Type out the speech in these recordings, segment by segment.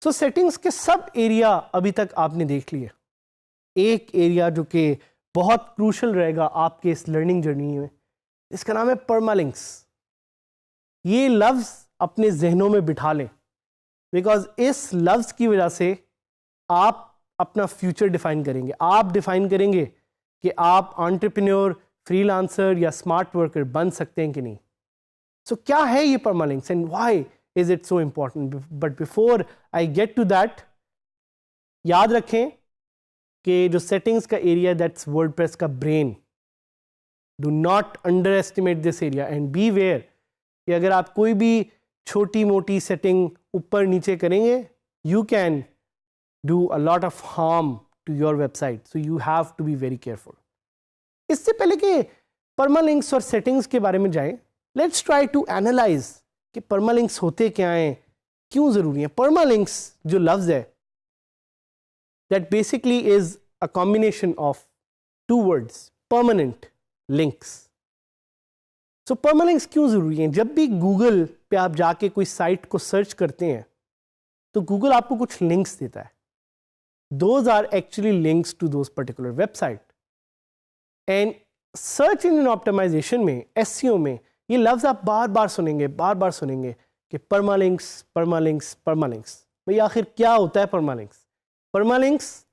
तो सेटिंग्स के सब एरिया अभी तक आपने देख लिए। एक एरिया जो कि बहुत क्रूशल रहेगा आपके इस लर्निंग जर्नी में, इसका नाम है परमालिंक्स। ये लफ्ज़ अपने जहनों में बिठा लें, बिकॉज इस लफ्ज़ की वजह से आप अपना फ्यूचर डिफाइन करेंगे। आप डिफाइन करेंगे कि आप एंटरप्रेन्योर, फ्रीलांसर या स्मार्ट वर्कर बन सकते हैं कि नहीं। सो क्या है ये permalinks and why is it so important? But before I get to that, याद रखें कि जो सेटिंग्स का एरिया, दैट्स वर्डप्रेस का brain. Do not underestimate this area and be aware कि अगर आप कोई भी छोटी मोटी सेटिंग ऊपर नीचे करेंगे, you can do a lot of harm to your website. So you have to be very careful. इससे पहले कि परमालिंक्स और सेटिंग्स के बारे में जाएं, लेट्स ट्राई टू एनालाइज कि परमालिंक्स होते क्या हैं, क्यों ज़रूरी है। परमालिंक्स जो लफ्ज़ है, that basically is a combination of two words, permanent links. So permalinks क्यों ज़रूरी है? जब भी गूगल पे आप जाके कोई साइट को सर्च करते हैं तो गूगल आपको कुछ लिंक्स देता है। Those are actually links to those particular website. And search engine optimization में, एसईओ में, ये लफ्ज़ आप बार बार सुनेंगे कि परमालिंक्स, परमालिंक्स, परमालिंक्स। भाई आखिर क्या होता है permalinks? Permalinks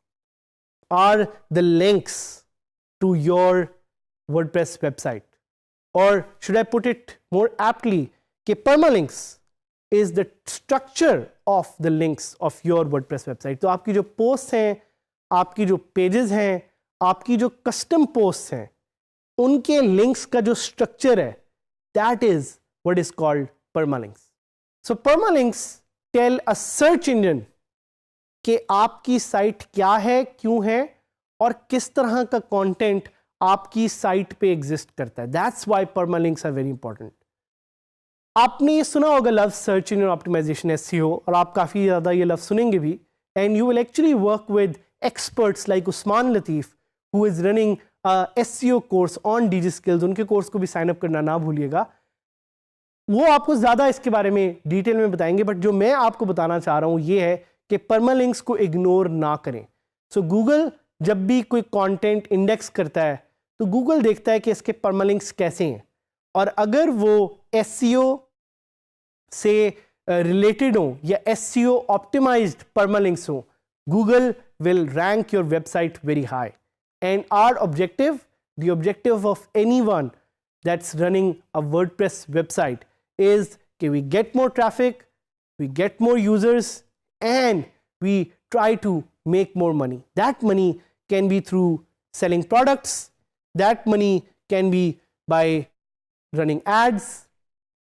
are the links to your WordPress website, और should I put it more aptly कि permalinks is the structure of the links of your WordPress website. तो आपकी जो पोस्ट हैं, आपकी जो पेजेस हैं, आपकी जो कस्टम पोस्ट हैं, उनके लिंक्स का जो स्ट्रक्चर है, that is what is called permalinks. So permalinks tell a search engine कि आपकी साइट क्या है, क्यों है, और किस तरह का कंटेंट आपकी साइट पे एग्जिस्ट करता है। That's why permalinks are very important. आपने ये सुना होगा लफ्ज़ सर्च इंजन ऑप्टिमाइजेशन, एसईओ, और आप काफ़ी ज़्यादा ये लफ्ज़ सुनेंगे भी। And you will actually work with experts like Usman Latif, who is running SEO course on DigiSkills। उनके कोर्स को भी साइन अप करना ना भूलिएगा। वो आपको ज़्यादा इसके बारे में डिटेल में बताएंगे, बट जो मैं आपको बताना चाह रहा हूँ ये है कि परमालिंक्स को इग्नोर ना करें। सो गूगल जब भी कोई कंटेंट इंडेक्स करता है तो गूगल देखता है कि इसके परमालिंक्स कैसे हैं, और अगर वो एसईओ से रिलेटेड हो या एसईओ ऑप्टिमाइज्ड परमालिंक्स हो, Google will rank your website very high. And our objective, the objective of anyone that's running a WordPress website, is that we get more traffic, we get more users, and we try to make more money. That money can be through selling products, that money can be by running ads,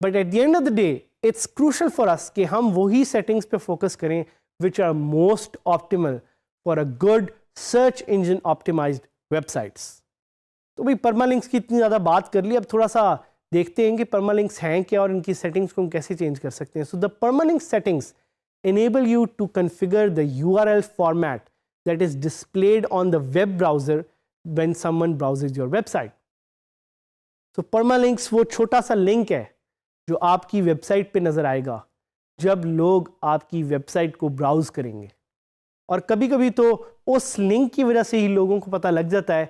but at the end of the day, it's crucial for us कि हम वही settings पे focus करें which are most optimal for a good search engine optimized websites. तो भाई permalinks की इतनी ज़्यादा बात कर ली, अब थोड़ा सा देखते हैं कि परमालिंक्स हैं क्या और इनकी सेटिंग्स को हम कैसे चेंज कर सकते हैं। So the permalink settings enable you to configure the URL format that is displayed on the web browser when someone browses your website. So permalinks वो छोटा सा लिंक है जो आपकी वेबसाइट पे नज़र आएगा जब लोग आपकी वेबसाइट को ब्राउज करेंगे, और कभी कभी तो उस लिंक की वजह से ही लोगों को पता लग जाता है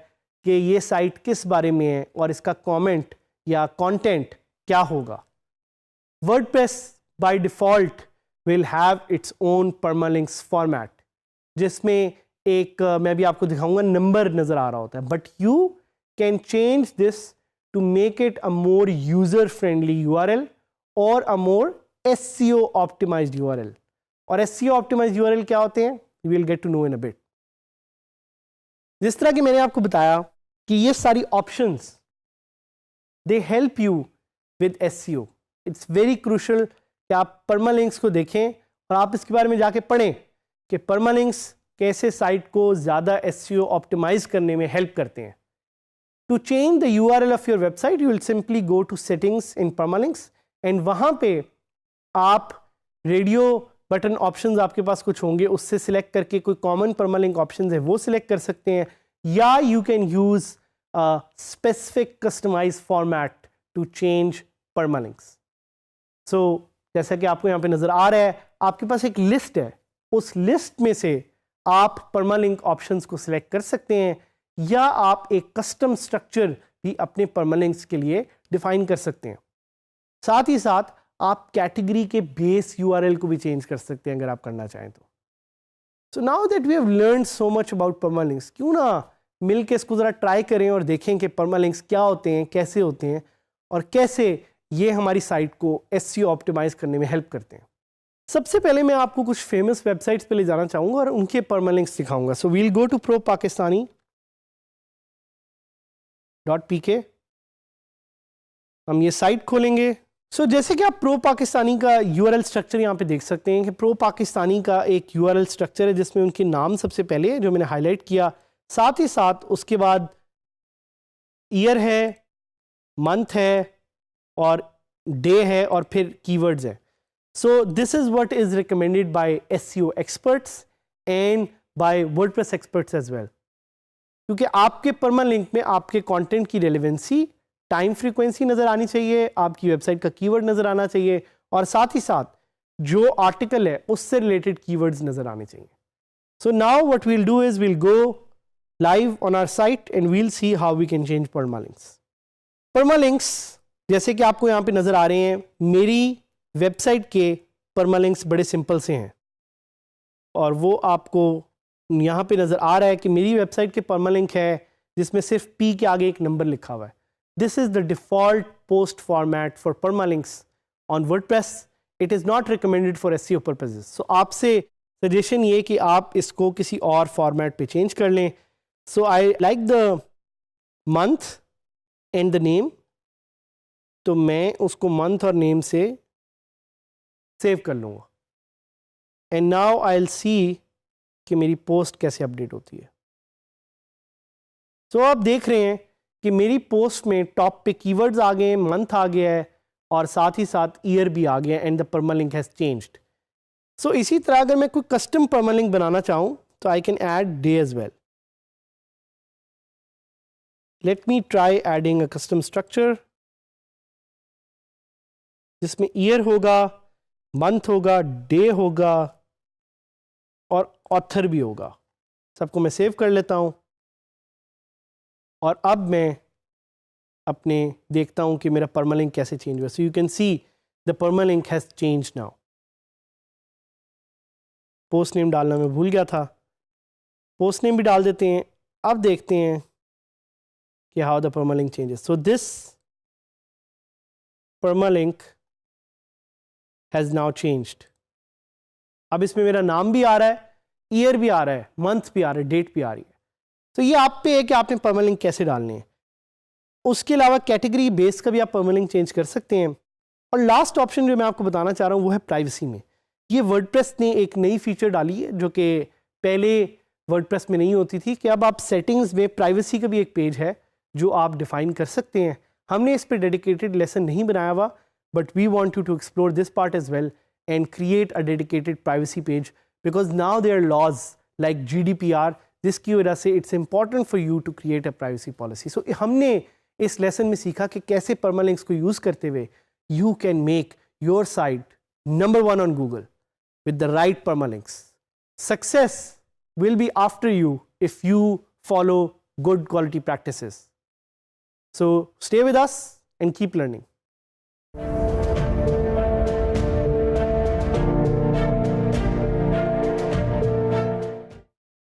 कि ये साइट किस बारे में है और इसका कमेंट या कंटेंट क्या होगा। WordPress by default will have its own permalinks format, जिसमें एक मैं भी आपको दिखाऊंगा नंबर नज़र आ रहा होता है, but you can change this to make it a more user friendly URL और a more SEO optimized URL। और SEO ऑप्टिमाइज्ड URL क्या होते हैं, you will get to know in a bit. जिस तरह कि मैंने आपको बताया कि ये सारी options they help you with SEO. It's very crucial कि आप परमालिंक्स को देखें और आप इसके बारे में जाके पढ़ें कि परमालिंक्स कैसे साइट को ज़्यादा SEO ऑप्टिमाइज करने में हेल्प करते हैं। To change the URL of your website, you will simply go to settings in permalinks and वहाँ पे आप रेडियो बटन ऑप्शंस आपके पास कुछ होंगे, उससे सिलेक्ट करके कोई कॉमन परमालिंक ऑप्शंस है वो सिलेक्ट कर सकते हैं, या you can use specific customize format to change permalinks. So जैसा कि आपको यहाँ पे नजर आ रहा है, आपके पास एक लिस्ट है, उस लिस्ट में से आप परमालिंक ऑप्शंस को सिलेक्ट कर सकते हैं, या आप एक कस्टम स्ट्रक्चर भी अपने परमालिंक्स के लिए डिफाइन कर सकते हैं. साथ ही साथ आप कैटेगरी के बेस यूआरएल को भी चेंज कर सकते हैं अगर आप करना चाहें तो. So now that we have learned so much about permalinks, क्यों ना मिल के इसको ज़रा ट्राई करें और देखें कि परमालिंक्स क्या होते हैं, कैसे होते हैं, और कैसे ये हमारी साइट को एसईओ ऑप्टिमाइज करने में हेल्प करते हैं. सबसे पहले मैं आपको कुछ फेमस वेबसाइट्स पे ले जाना चाहूँगा और उनके परमालिंक्स दिखाऊंगा. So we'll go to ProPakistani.pk. हम ये साइट खोलेंगे. सो जैसे कि आप प्रो पाकिस्तानी का यूआरएल स्ट्रक्चर यहाँ पे देख सकते हैं कि प्रो पाकिस्तानी का एक यूआरएल स्ट्रक्चर है जिसमें उनके नाम सबसे पहले जो मैंने हाईलाइट किया, साथ ही साथ उसके बाद ईयर है, मंथ है और डे है, और फिर कीवर्ड्स है. So this is what is recommended by SEO experts and by WordPress experts as well, क्योंकि आपके परमालिंक में आपके कंटेंट की रेलेवेंसी, टाइम फ्रीक्वेंसी नज़र आनी चाहिए, आपकी वेबसाइट का कीवर्ड नज़र आना चाहिए, और साथ ही साथ जो आर्टिकल है उससे रिलेटेड कीवर्ड्स नज़र आने चाहिए. So now what we'll do is we'll go live on our site and we'll see how we can change permalinks. Permalinks जैसे कि आपको यहाँ पे नज़र आ रहे हैं, मेरी वेबसाइट के परमालिंक्स बड़े सिंपल से हैं, और वो आपको यहाँ पे नज़र आ रहा है कि मेरी वेबसाइट के परमालिंक है जिसमें सिर्फ P के आगे एक नंबर लिखा हुआ है. This is the default post format for permalinks on WordPress. It is not recommended for SEO purposes. So आपसे सजेशन ये कि आप इसको किसी और फॉर्मेट पे चेंज कर लें. So I like the month and the name. तो मैं उसको month और name से सेव कर लूँगा. And now I'll see कि मेरी पोस्ट कैसे अपडेट होती है. So आप देख रहे हैं कि मेरी पोस्ट में टॉप पे कीवर्ड्स आ गए हैं, मंथ आ गया है, और साथ ही साथ ईयर भी आ गया, and the permalink has changed. So इसी तरह अगर मैं कोई कस्टम परमालिंक बनाना चाहूँ तो I can add day as well. Let me try adding a custom structure जिसमें ईयर होगा, मंथ होगा, डे होगा और ऑथर भी होगा. सबको मैं सेव कर लेता हूँ, और अब मैं अपने देखता हूँ कि मेरा परमालिंक कैसे चेंज हुआ. So you can see the permalink has change now. Post name डालना मैं भूल गया था, पोस्ट नेम भी डाल देते हैं. अब देखते हैं कि how the permalink changes. So this permalink has now changed. अब इसमें मेरा नाम भी आ रहा है, ईयर भी आ रहा है, मंथ भी आ रहा है, डेट भी आ रही है. तो ये आप पे है कि आपने परमालिंक कैसे डालने हैं. उसके अलावा कैटेगरी बेस का भी आप परमालिंक चेंज कर सकते हैं. और लास्ट ऑप्शन जो मैं आपको बताना चाह रहा हूँ वो है प्राइवेसी में. ये वर्डप्रेस ने एक नई फीचर डाली है जो कि पहले वर्डप्रेस में नहीं होती थी, कि अब आप सेटिंग्स में प्राइवेसी का भी एक पेज है जो आप डिफाइन कर सकते हैं. हमने इस पर डेडिकेटेड लेसन नहीं बनाया हुआ, but we want you to explore this part as well and create a dedicated privacy page, because now there are laws like GDPR, जिसकी वजह से it's important for you to create a privacy policy. So हमने इस lesson में सीखा कि कैसे permalinks को यूज़ करते हुए you can make your site number 1 on Google with the right permalinks. Success will be after you if you follow good quality practices. So stay with us and keep learning.